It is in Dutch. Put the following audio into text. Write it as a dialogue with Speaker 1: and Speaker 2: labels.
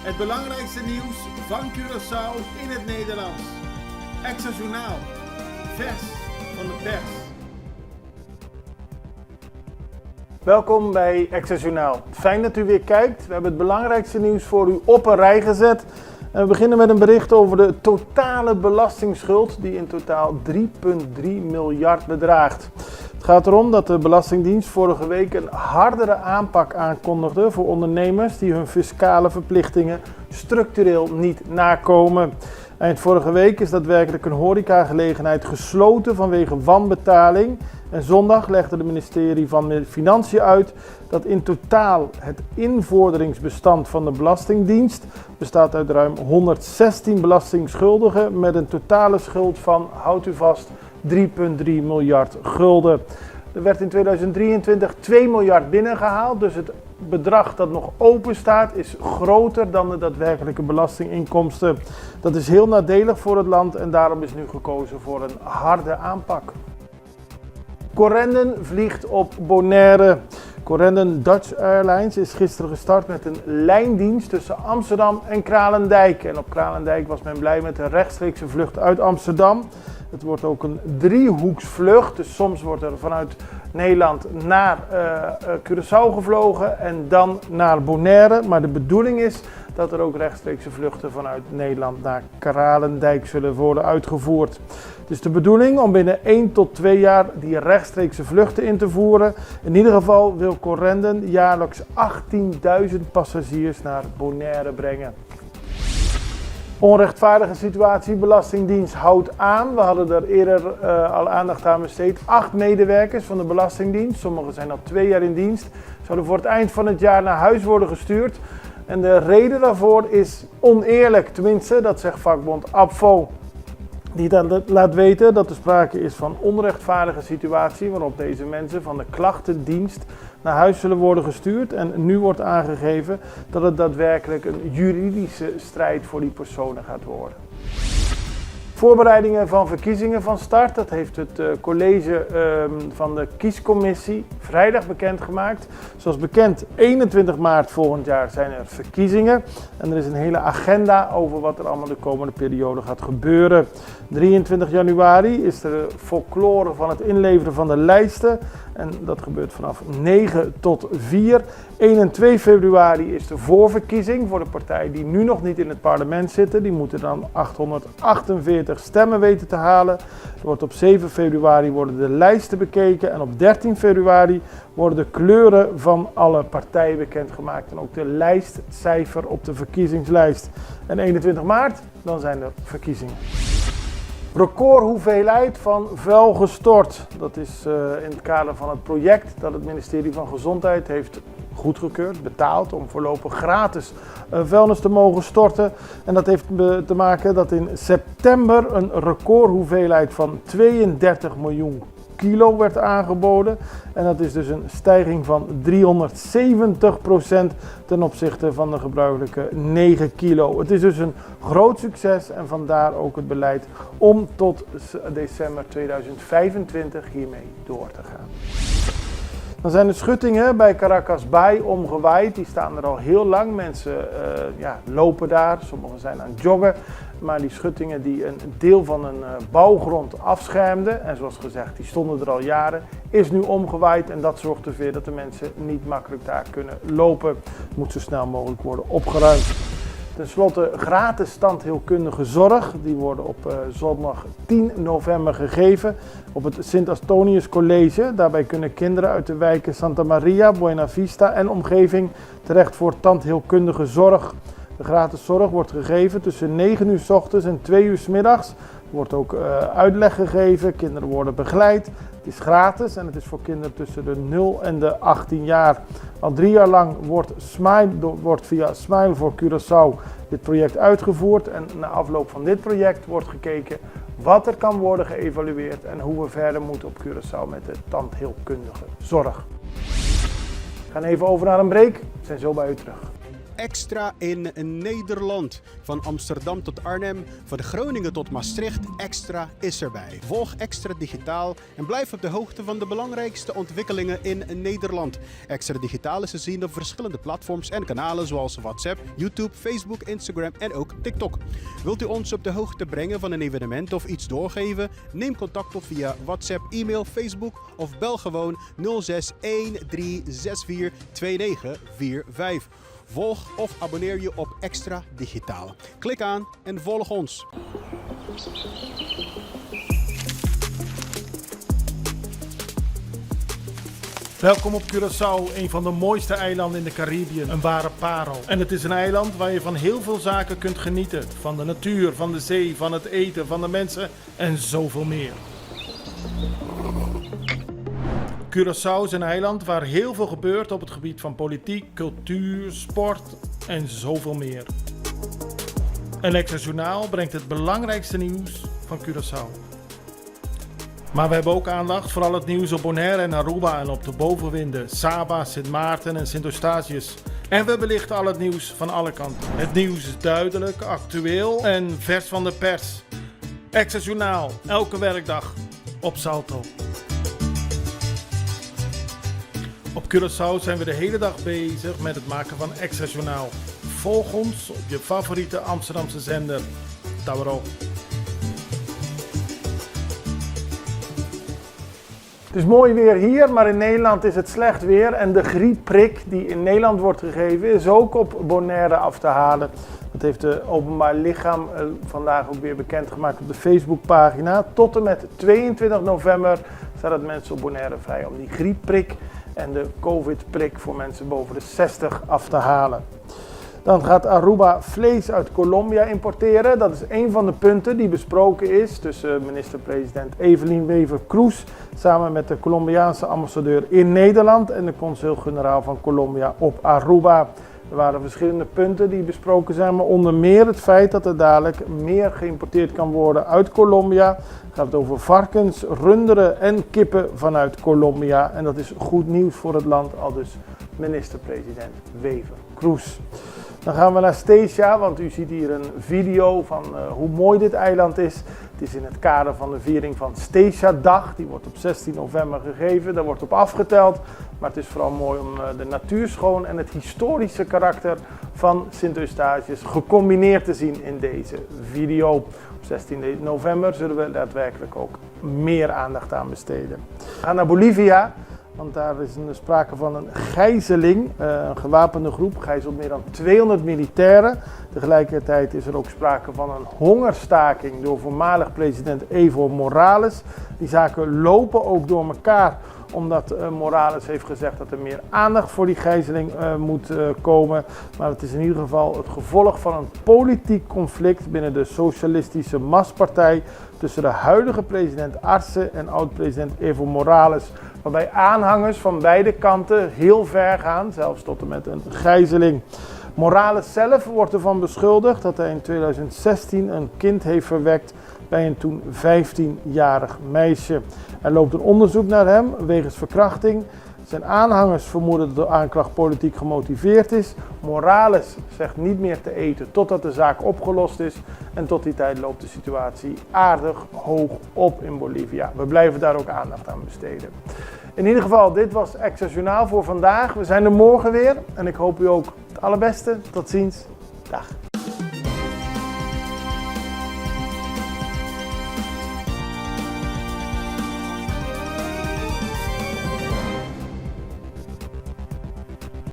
Speaker 1: Het belangrijkste nieuws van Curaçao in het Nederlands. Extra Journaal. Vers van de pers.
Speaker 2: Welkom bij Extra Journaal. Fijn dat u weer kijkt. We hebben het belangrijkste nieuws voor u op een rij gezet. En we beginnen met een bericht over de totale belastingsschuld die in totaal 3,3 miljard bedraagt. Het gaat erom dat de Belastingdienst vorige week een hardere aanpak aankondigde voor ondernemers die hun fiscale verplichtingen structureel niet nakomen. Eind vorige week is daadwerkelijk een horecagelegenheid gesloten vanwege wanbetaling. En zondag legde het ministerie van Financiën uit dat in totaal het invorderingsbestand van de Belastingdienst bestaat uit ruim 116 belastingschuldigen met een totale schuld van, houdt u vast, 3,3 miljard gulden. Er werd in 2023 2 miljard binnengehaald, dus het bedrag dat nog open staat is groter dan de daadwerkelijke belastinginkomsten. Dat is heel nadelig voor het land en daarom is nu gekozen voor een harde aanpak. Corendon vliegt op Bonaire. Corendon Dutch Airlines is gisteren gestart met een lijndienst tussen Amsterdam en Kralendijk. En op Kralendijk was men blij met een rechtstreekse vlucht uit Amsterdam. Het wordt ook een driehoeksvlucht, dus soms wordt er vanuit Nederland naar Curaçao gevlogen en dan naar Bonaire. Maar de bedoeling is dat er ook rechtstreekse vluchten vanuit Nederland naar Kralendijk zullen worden uitgevoerd. Het is de bedoeling om binnen 1 tot 2 jaar die rechtstreekse vluchten in te voeren. In ieder geval wil Corendon jaarlijks 18.000 passagiers naar Bonaire brengen. Onrechtvaardige situatie, Belastingdienst houdt aan. We hadden er eerder al aandacht aan besteed. 8 medewerkers van de Belastingdienst, sommigen zijn al 2 jaar in dienst, zouden voor het eind van het jaar naar huis worden gestuurd. En de reden daarvoor is oneerlijk, tenminste, dat zegt vakbond APFO. Die dan laat weten dat er sprake is van onrechtvaardige situatie waarop deze mensen van de klachtendienst naar huis zullen worden gestuurd. En nu wordt aangegeven dat het daadwerkelijk een juridische strijd voor die personen gaat worden. Voorbereidingen van verkiezingen van start, dat heeft het college van de kiescommissie vrijdag bekendgemaakt. Zoals bekend, 21 maart volgend jaar zijn er verkiezingen. En er is een hele agenda over wat er allemaal de komende periode gaat gebeuren. 23 januari is de folklore van het inleveren van de lijsten. En dat gebeurt vanaf 9 tot 4. 1 en 2 februari is de voorverkiezing voor de partijen die nu nog niet in het parlement zitten. Die moeten dan 848 stemmen weten te halen. Op 7 februari worden de lijsten bekeken en op 13 februari worden de kleuren van alle partijen bekendgemaakt. En ook de lijstcijfer op de verkiezingslijst. En 21 maart, dan zijn er verkiezingen. Recordhoeveelheid van vuil gestort. Dat is in het kader van het project dat het ministerie van Gezondheid heeft goedgekeurd, betaald om voorlopig gratis vuilnis te mogen storten. En dat heeft te maken dat in september een recordhoeveelheid van 32 miljoen kilo werd aangeboden. En dat is dus een stijging van 370% ten opzichte van de gebruikelijke 9 kilo. Het is dus een groot succes en vandaar ook het beleid om tot december 2025 hiermee door te gaan. Dan zijn de schuttingen bij Caracas Bay omgewaaid. Die staan er al heel lang. Mensen lopen daar, sommigen zijn aan het joggen. Maar die schuttingen die een deel van een bouwgrond afschermden, en zoals gezegd, die stonden er al jaren, is nu omgewaaid. En dat zorgt ervoor dat de mensen niet makkelijk daar kunnen lopen. Het moet zo snel mogelijk worden opgeruimd. Ten slotte gratis tandheelkundige zorg. Die worden op zondag 10 november gegeven op het Sint-Antonius College. Daarbij kunnen kinderen uit de wijken Santa Maria, Buena Vista en omgeving terecht voor tandheelkundige zorg. De gratis zorg wordt gegeven tussen 9 uur 's ochtends en 2 uur 's middags. Er wordt ook uitleg gegeven, kinderen worden begeleid. Het is gratis en het is voor kinderen tussen de 0 en de 18 jaar. Al 3 jaar lang wordt via Smile voor Curaçao dit project uitgevoerd. En na afloop van dit project wordt gekeken wat er kan worden geëvalueerd en hoe we verder moeten op Curaçao met de tandheelkundige zorg. We gaan even over naar een break. We zijn zo bij u terug.
Speaker 3: extra in Nederland. Van Amsterdam tot Arnhem, van Groningen tot Maastricht, extra is erbij. Volg Extra Digitaal en blijf op de hoogte van de belangrijkste ontwikkelingen in Nederland. Extra Digitaal is te zien op verschillende platforms en kanalen zoals WhatsApp, YouTube, Facebook, Instagram en ook TikTok. Wilt u ons op de hoogte brengen van een evenement of iets doorgeven? Neem contact op via WhatsApp, e-mail, Facebook of bel gewoon 06 1364 2945. Volg of abonneer je op Extra Digitaal. Klik aan en volg ons.
Speaker 2: Welkom op Curaçao, een van de mooiste eilanden in de Caribiën. Een ware parel. En het is een eiland waar je van heel veel zaken kunt genieten. Van de natuur, van de zee, van het eten, van de mensen en zoveel meer. Curaçao is een eiland waar heel veel gebeurt op het gebied van politiek, cultuur, sport en zoveel meer. En Extra Journaal brengt het belangrijkste nieuws van Curaçao. Maar we hebben ook aandacht voor al het nieuws op Bonaire en Aruba en op de bovenwinden, Saba, Sint Maarten en Sint Eustatius. En we belichten al het nieuws van alle kanten. Het nieuws is duidelijk, actueel en vers van de pers. Extra Journaal, elke werkdag op Salto. Op Curaçao zijn we de hele dag bezig met het maken van Extra Journaal. Volg ons op je favoriete Amsterdamse zender. Tauro. Het is mooi weer hier, maar in Nederland is het slecht weer. En de griepprik die in Nederland wordt gegeven is ook op Bonaire af te halen. Dat heeft het Openbaar Lichaam vandaag ook weer bekendgemaakt op de Facebookpagina. Tot en met 22 november staat het mensen op Bonaire vrij om die griepprik en de COVID-prik voor mensen boven de 60 af te halen. Dan gaat Aruba vlees uit Colombia importeren. Dat is een van de punten die besproken is tussen minister-president Evelien Wever-Kroes samen met de Colombiaanse ambassadeur in Nederland en de consul-generaal van Colombia op Aruba. Er waren verschillende punten die besproken zijn, maar onder meer het feit dat er dadelijk meer geïmporteerd kan worden uit Colombia. Het gaat over varkens, runderen en kippen vanuit Colombia. En dat is goed nieuws voor het land, aldus minister-president Wever-Kroes. Dan gaan we naar Statia, want u ziet hier een video van hoe mooi dit eiland is. Het is in het kader van de viering van Statia-dag. Die wordt op 16 november gegeven, daar wordt op afgeteld. Maar het is vooral mooi om de natuurschoon en het historische karakter van Sint Eustatius gecombineerd te zien in deze video. Op 16 november zullen we daadwerkelijk ook meer aandacht aan besteden. We gaan naar Bolivia. Want daar is sprake van een gijzeling. Een gewapende groep gijzelt meer dan 200 militairen. Tegelijkertijd is er ook sprake van een hongerstaking door voormalig president Evo Morales. Die zaken lopen ook door elkaar, omdat Morales heeft gezegd dat er meer aandacht voor die gijzeling moet komen. Maar het is in ieder geval het gevolg van een politiek conflict binnen de Socialistische Maspartij tussen de huidige president Arce en oud-president Evo Morales. Waarbij aanhangers van beide kanten heel ver gaan, zelfs tot en met een gijzeling. Morales zelf wordt ervan beschuldigd dat hij in 2016 een kind heeft verwekt bij een toen 15-jarig meisje. Er loopt een onderzoek naar hem wegens verkrachting. Zijn aanhangers vermoeden dat de aanklacht politiek gemotiveerd is. Morales zegt niet meer te eten totdat de zaak opgelost is. En tot die tijd loopt de situatie aardig hoog op in Bolivia. We blijven daar ook aandacht aan besteden. In ieder geval, dit was Extra Journaal voor vandaag. We zijn er morgen weer en ik hoop u ook het allerbeste. Tot ziens. Dag.